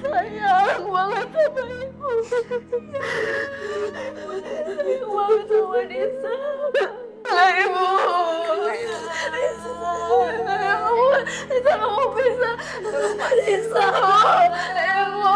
sayang banget sama ibu. Sayang banget sama Nisa. Ibu. Nisa kamu bisa. Nisa. Ibu.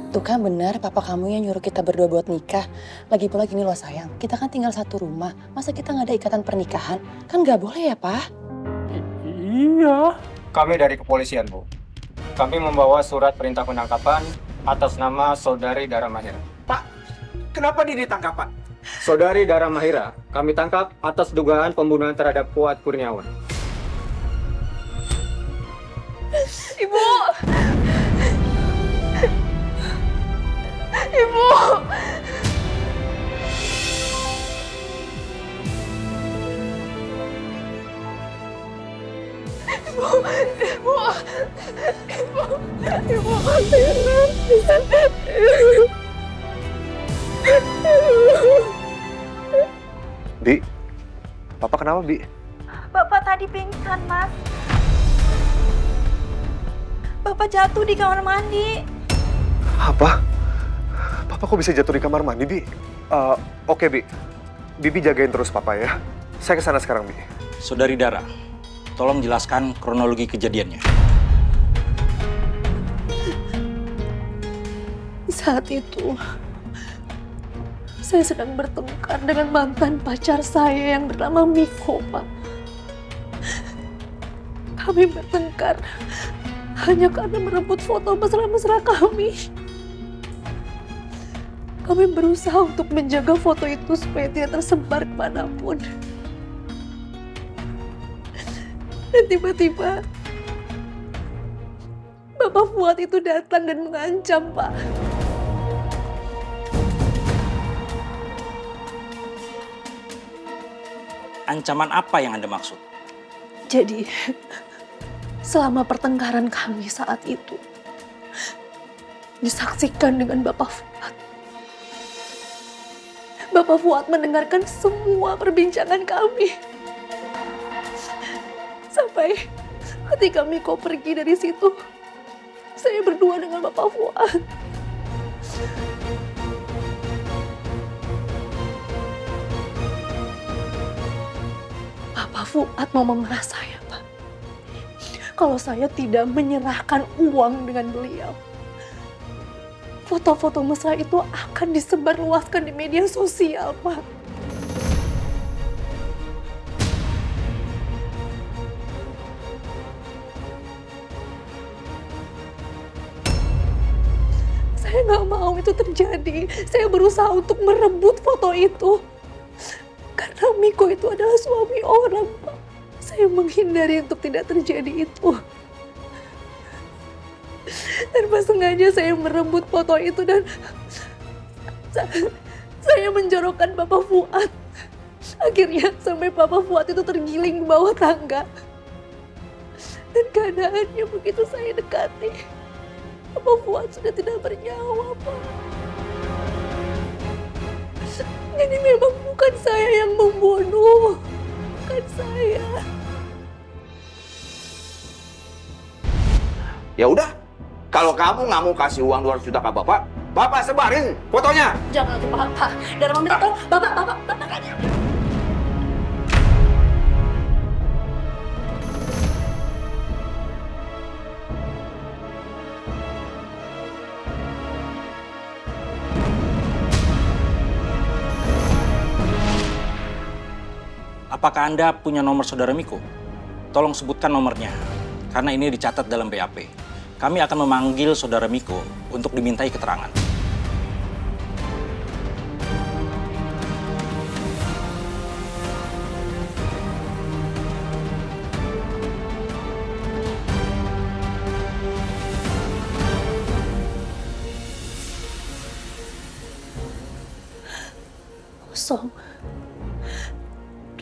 Tuh kan benar papa kamu yang nyuruh kita berdua buat nikah. Lagi pula gini loh sayang, kita kan tinggal satu rumah. Masa kita nggak ada ikatan pernikahan? Kan nggak boleh ya, Pak? Iya. Kami dari kepolisian, Bu. Kami membawa surat perintah penangkapan atas nama Saudari Dara Mahira. Pak, kenapa dia ditangkap, Pak? Saudari Dara Mahira, kami tangkap atas dugaan pembunuhan terhadap Fuad Kurniawan. Ibu. Ibu. Bi, Papa kenapa, Bi? Bapak tadi pingsan, Mas. Bapak jatuh di kamar mandi. Apa? Papa kok bisa jatuh di kamar mandi, Bi? Oke, Bi. Bibi jagain terus Papa ya. Saya kesana sekarang, Bi. Saudari Dara, tolong jelaskan kronologi kejadiannya. Saat itu, saya sedang bertengkar dengan mantan pacar saya yang bernama Miko, Pak. Kami bertengkar hanya karena merebut foto mesra-mesra kami. Kami berusaha untuk menjaga foto itu supaya tidak tersebar kemanapun. Dan tiba-tiba, Bapak Fuad itu datang dan mengancam, Pak. Ancaman apa yang Anda maksud? Jadi, selama pertengkaran kami saat itu, disaksikan dengan Bapak Fuad. Bapak Fuad mendengarkan semua perbincangan kami. Sampai ketika Miko pergi dari situ, saya berdua dengan Bapak Fuad. Bapak Fuad mau memerah saya, Pak. Kalau saya tidak menyerahkan uang dengan beliau, foto-foto mesra itu akan disebarluaskan di media sosial, Pak. Saya nggak mau itu terjadi. Saya berusaha untuk merebut foto itu. Karena Miko itu adalah suami orang, Pak. Saya menghindari untuk tidak terjadi itu. Tanpa sengaja saya merebut foto itu dan saya menjorokkan Bapak Fuad. Akhirnya sampai Bapak Fuad itu tergiling ke bawah tangga. Dan keadaannya begitu saya dekati, Bapak Fuad sudah tidak bernyawa, Pak. Jadi memang bukan saya yang membunuh. Bukan saya. Ya udah, kalau kamu nggak mau kasih uang 200 juta ke Bapak, Bapak sebarin fotonya. Jangan tuh, Pak. Dara meminta tolong. Bapak kan. Apakah Anda punya nomor saudara Miko? Tolong sebutkan nomornya, karena ini dicatat dalam BAP. Kami akan memanggil saudara Miko untuk dimintai keterangan. Kosong.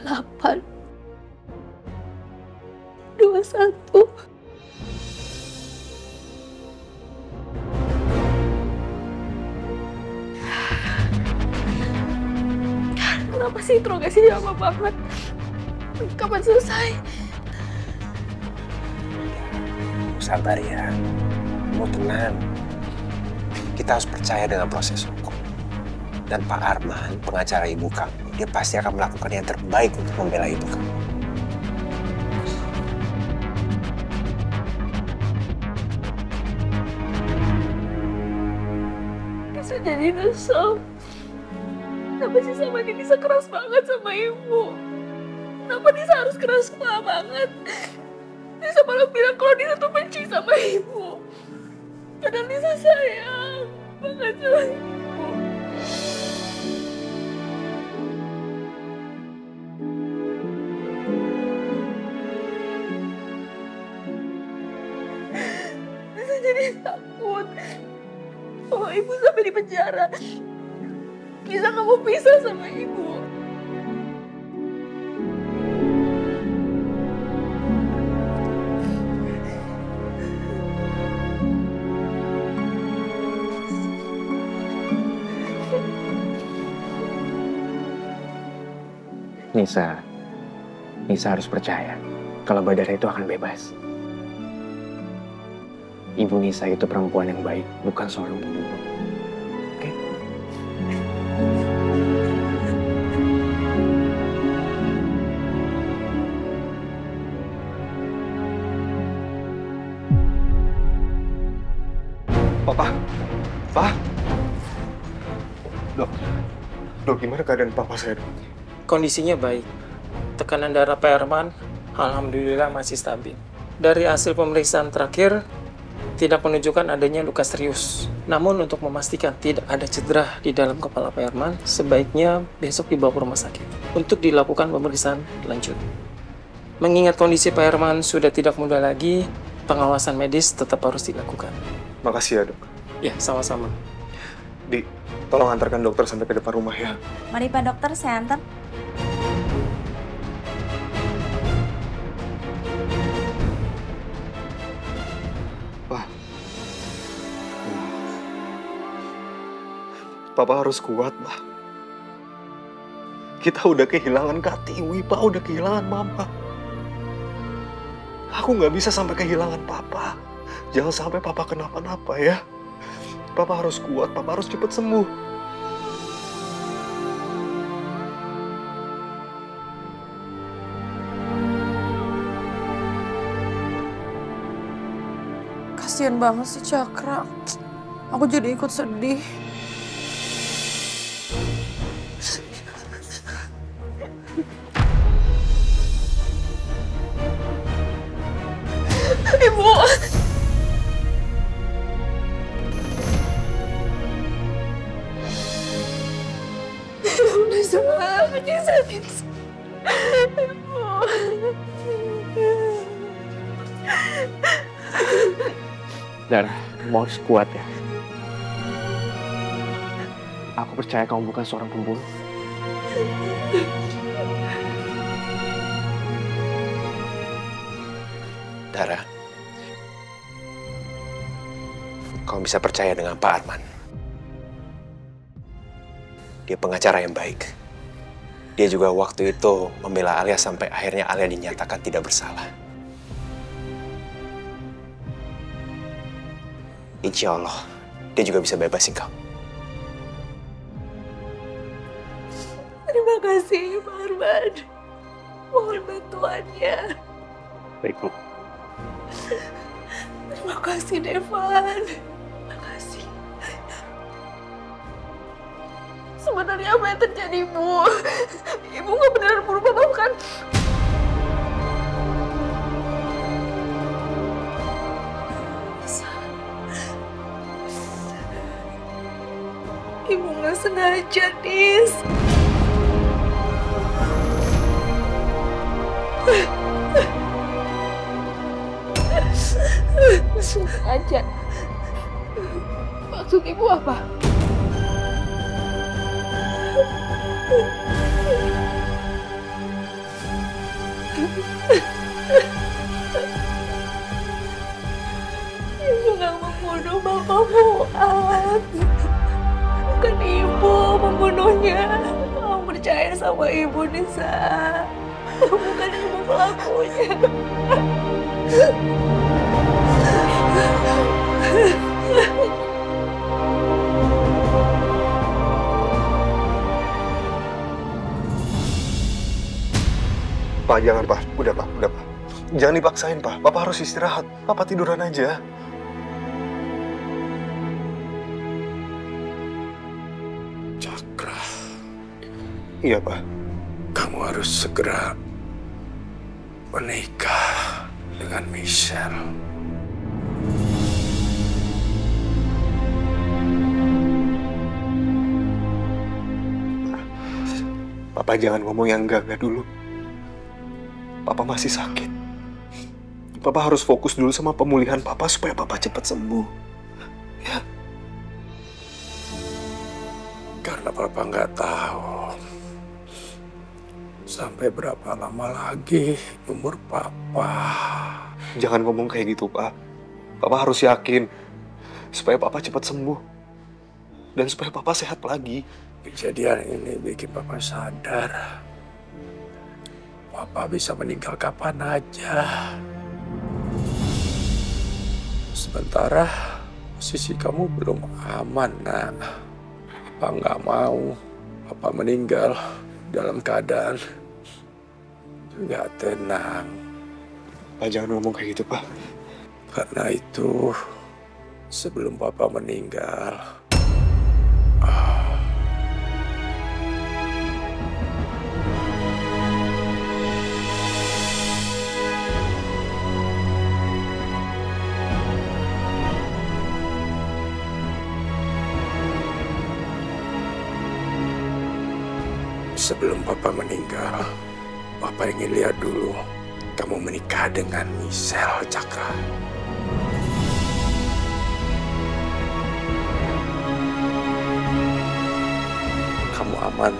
8 21. pasti interogasi lama banget. Kapan selesai? Sabar ya, kamu tenang. Kita harus percaya dengan proses hukum. Dan Pak Arman, pengacara ibu kamu, dia pasti akan melakukan yang terbaik untuk membela ibu kamu. Bisa jadi nyesel. Kenapa sih sama dia bisa keras banget sama ibu? Kenapa dia harus keras banget? Dia malah bilang kalau dia tuh benci sama ibu. Padahal Nisa sayang banget sama ibu. Nisa jadi takut. Oh, ibu sampai di penjara. Nisa nggak mau pisah sama ibu. Nisa harus percaya kalau Badara itu akan bebas. Ibu Nisa itu perempuan yang baik, bukan seorang pembunuh. Oke? Papa? Pa? Dok, gimana keadaan papa saya, Dok? Kondisinya baik. Tekanan darah Pak Arman, alhamdulillah masih stabil. Dari hasil pemeriksaan terakhir, tidak menunjukkan adanya luka serius. Namun untuk memastikan tidak ada cedera di dalam kepala Pak Arman, sebaiknya besok dibawa ke rumah sakit untuk dilakukan pemeriksaan lanjut. Mengingat kondisi Pak Arman sudah tidak muda lagi, pengawasan medis tetap harus dilakukan. Makasih ya, Dok. Ya, sama-sama. Di, tolong antarkan dokter sampai ke depan rumah ya. Mari Pak Dokter, saya antar. Papa harus kuat, Pak. Kita udah kehilangan Kak Tiwi, Pak. Udah kehilangan Mama. Aku nggak bisa sampai kehilangan Papa. Jangan sampai Papa kenapa-napa ya. Papa harus kuat, Papa harus cepat sembuh. Kasian banget sih Cakra. Aku jadi ikut sedih. Ibu. Udah semua menyesal. Dara, kamu harus kuat ya. Aku percaya kamu bukan seorang pembunuh. Dara, kamu bisa percaya dengan Pak Arman. Dia pengacara yang baik. Dia juga waktu itu membela Alia sampai akhirnya Alia dinyatakan tidak bersalah. Insya Allah, dia juga bisa bebasin kamu. Terima kasih, Pak Arman. Mohon bantuannya. Baik, Bu. Terima kasih, Devan. Terima kasih. Sebenarnya apa yang terjadi, Bu? Ibu nggak beneran berubah, kan? Ibu nggak sengaja, Nis. Sengaja. Maksud ibu apa? Ibu nggak membunuh Bapak Fuad. Bukan ibu pembunuhnya. Tolong percaya sama sama ibu, Nisa. Bukan ibu pelakunya. Pak, jangan Pak. Udah Pak. Jangan dipaksain Pak. Papa harus istirahat. Papa tiduran aja. Cakra. Iya Pak. Kamu harus segera menikah dengan Michelle. Papa jangan ngomong yang enggak dulu. Papa masih sakit. Papa harus fokus dulu sama pemulihan Papa supaya Papa cepat sembuh. Ya. Karena Papa nggak tahu sampai berapa lama lagi umur Papa. Jangan ngomong kayak gitu, Pak. Papa harus yakin supaya Papa cepat sembuh. Dan supaya Papa sehat lagi. Kejadian ini bikin Papa sadar Papa bisa meninggal kapan aja. Sementara posisi kamu belum aman, nak. Papa nggak mau Papa meninggal dalam keadaan nggak tenang. Pak, jangan ngomong kayak gitu, Pak. Karena itu, sebelum Papa meninggal, Papa ingin lihat dulu kamu menikah dengan Michelle, Cakra. Kamu aman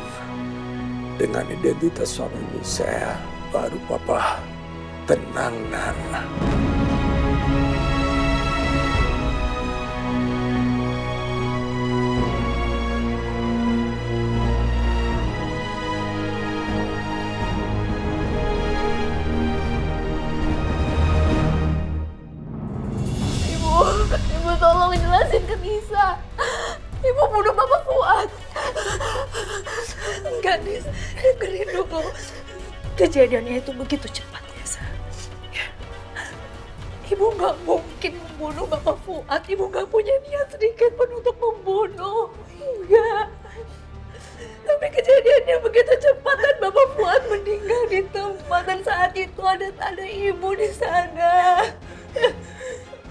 dengan identitas suami Michelle, baru Papa tenang, nak. Ibu tolong jelasin ke Nisa. Ibu bunuh Bapak Fuad. Enggak, Nisa. Dengerin dulu. Kejadiannya itu begitu cepat, Nisa. Ya. Ibu nggak mungkin membunuh Bapak Fuad. Ibu nggak punya niat sedikit pun untuk membunuh. Enggak. Tapi kejadiannya begitu cepat dan Bapak Fuad meninggal di tempat. Dan saat itu ada ibu di sana.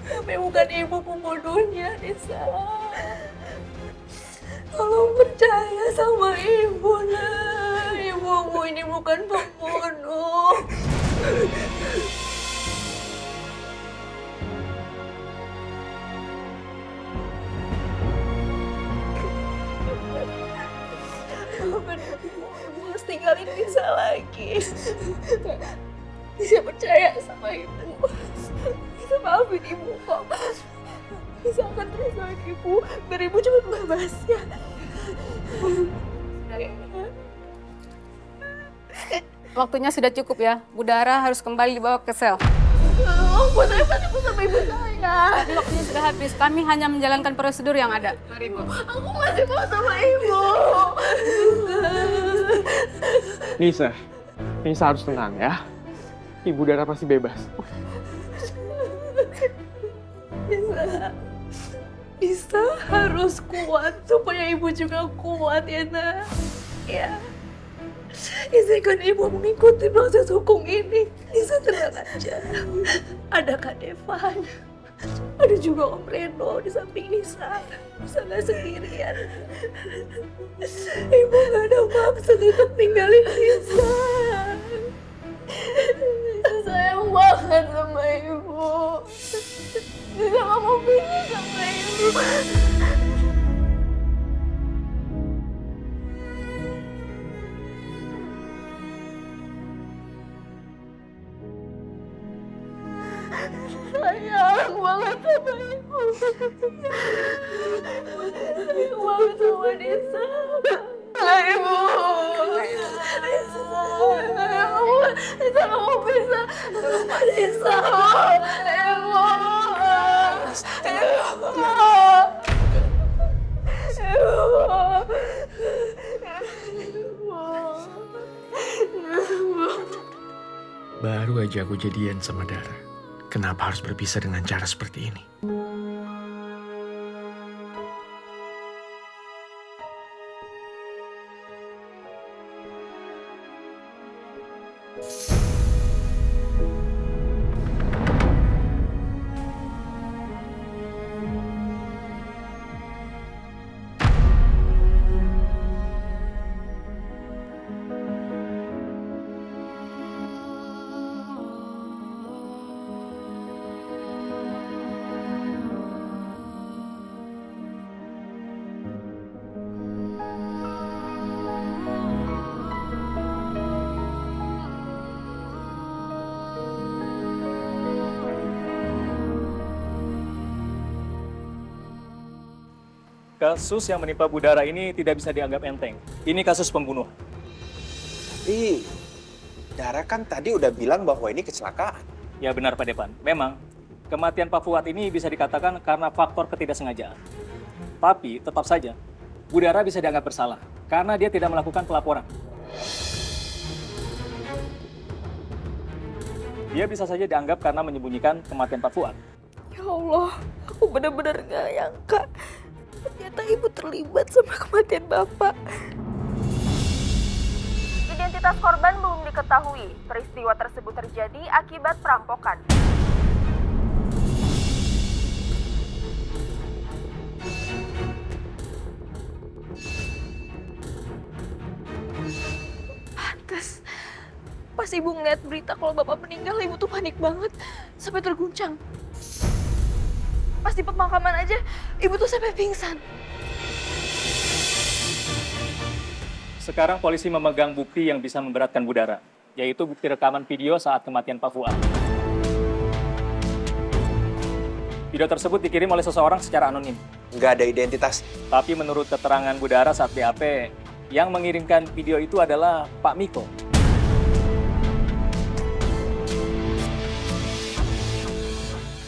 Tapi bukan ibu pembunuhnya, Nisa. Tolong percaya sama ibu, nah. Ibumu ini bukan pembunuh. Ibu harus tinggalin Nisa lagi. Nisa percaya sama ibu. Nisa maafin ibu kok. Nisa akan terus doain ibu biar ibu cepat bebas ya. Waktunya sudah cukup ya. Budara harus kembali dibawa ke sel. Buat apa ibu sama ibu saya? Tadi waktunya sudah habis. Kami hanya menjalankan prosedur yang ada. Mari, Bu. Aku masih mau sama ibu. Nisa harus tenang ya. Ibu Dara pasti bebas. Nisa harus kuat supaya ibu juga kuat ya, nak. Ya. Izinkan ibu mengikuti proses hukum ini. Nisa tenang aja. Ada Kak Devan. Ada juga Om Reno di samping Nisa. Nisa gak sendirian. Ibu gak ada maksud untuk tinggalin Nisa. Nisa sayang banget sama ibu. Nisa gak mau pisah sama ibu. Sayang banget sama ibu. Sayang banget sama Nisa. Ibu. Risa, Ibu. Baru aja aku jadian sama Dara. Kenapa harus berpisah dengan cara seperti ini? Kasus yang menimpa Bu Dara ini tidak bisa dianggap enteng. Ini kasus pembunuhan. Tapi Dara kan tadi udah bilang bahwa ini kecelakaan. Ya benar Pak Depan. Memang kematian Pak Fuad ini bisa dikatakan karena faktor ketidaksengajaan. Tapi tetap saja Bu Dara bisa dianggap bersalah karena dia tidak melakukan pelaporan. Dia bisa saja dianggap karena menyembunyikan kematian Pak Fuad. Ya Allah, aku benar-benar gak nyangka. Ternyata ibu terlibat sama kematian bapak. Identitas korban belum diketahui. Peristiwa tersebut terjadi akibat perampokan. Pantes. Pas ibu ngeliat berita kalau bapak meninggal, ibu tuh panik banget. Sampai terguncang. Pas di pemakaman aja, ibu tuh sampai pingsan. Sekarang polisi memegang bukti yang bisa memberatkan Bu Dara, yaitu bukti rekaman video saat kematian Pak Fuad. Video tersebut dikirim oleh seseorang secara anonim. Nggak ada identitas. Tapi menurut keterangan Bu Dara saat BAP, yang mengirimkan video itu adalah Pak Miko.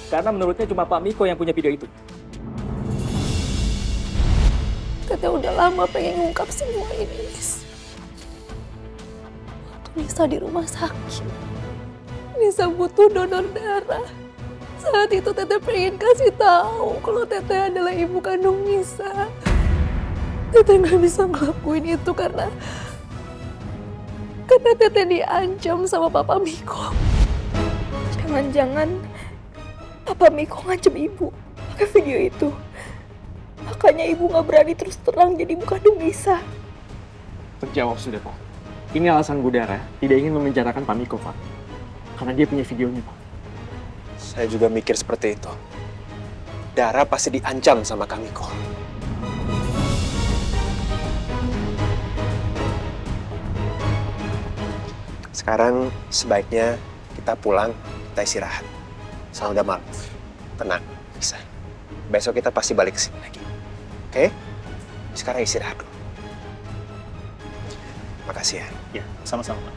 Karena menurutnya cuma Pak Miko yang punya video itu. Teteh udah lama pengen ngungkap semua ini, Nis. Waktu Nisa di rumah sakit, Nisa butuh donor darah. Saat itu Teteh pengen kasih tahu kalau Teteh adalah ibu kandung Nisa. Teteh nggak bisa ngelakuin itu karena Teteh diancam sama Papa Miko. Jangan-jangan Papa Miko ngancem ibu pakai video itu. Makanya ibu nggak berani terus terang jadi ibu kandung Nisa. Terjawab sudah, Pak. Ini alasan Bu Dara tidak ingin memenjarakan Pak Miko, Pak. Karena dia punya videonya, Pak. Saya juga mikir seperti itu. Dara pasti diancam sama Kak Miko. Sekarang sebaiknya kita pulang, kita istirahat. Sekarang udah malam. Tenang, bisa. Besok kita pasti balik ke sini lagi. Oke? Sekarang istirahat dulu. Makasih ya. Ya, sama-sama, Pak.